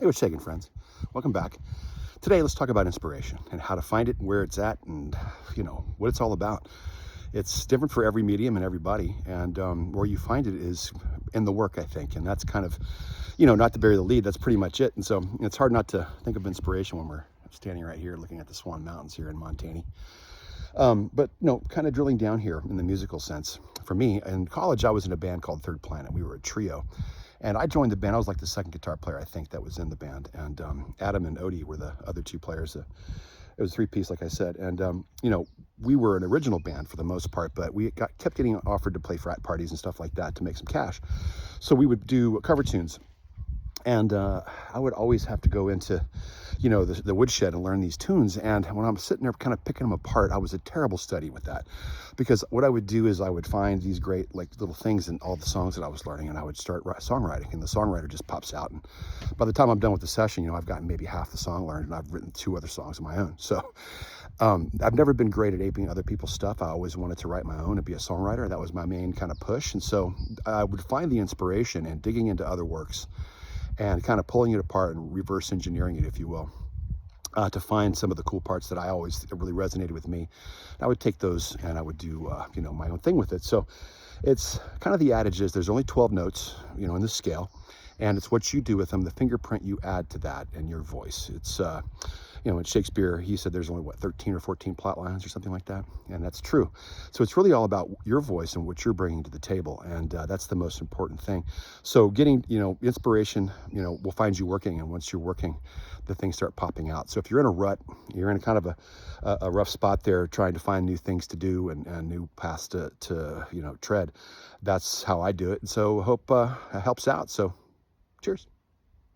Hey, what's shaking, friends? Welcome back. Today, let's talk about inspiration and how to find it, where it's at, and what it's all about. It's different for every medium and everybody, and where you find it is in the work, I think, and that's kind of, not to bury the lead. That's pretty much it. And so it's hard not to think of inspiration when we're standing right here looking at the Swan Mountains here in Montana. But kind of drilling down here in the musical sense. For me, in college, I was in a band called Third Planet. We were a trio. And I joined the band. I was like the second guitar player, I think, that was in the band. And Adam and Odie were the other two players. It was a three-piece, like I said. And, we were an original band for the most part, but we kept getting offered to play frat parties and stuff like that to make some cash. So we would do cover tunes. And I would always have to go into, the woodshed and learn these tunes. And when I'm sitting there kind of picking them apart, I was a terrible study with that. Because what I would do is I would find these great little things in all the songs that I was learning, and I would start songwriting, and the songwriter just pops out. And by the time I'm done with the session, I've gotten maybe half the song learned, and I've written 2 other songs of my own. So I've never been great at aping other people's stuff. I always wanted to write my own and be a songwriter. That was my main kind of push. And so I would find the inspiration in digging into other works and kind of pulling it apart and reverse engineering it, if you will, to find some of the cool parts that I always really resonated with me. I would take those and I would do, my own thing with it. So it's kind of the adage is there's only 12 notes, in the scale, and it's what you do with them, the fingerprint you add to that and your voice. It's, in Shakespeare, he said there's only, 13 or 14 plot lines or something like that. And that's true. So it's really all about your voice and what you're bringing to the table. And that's the most important thing. So getting, inspiration, will find you working. And once you're working, the things start popping out. So if you're in a rut, you're in a kind of a rough spot there trying to find new things to do and new paths to tread. That's how I do it. And so I hope it helps out. So cheers.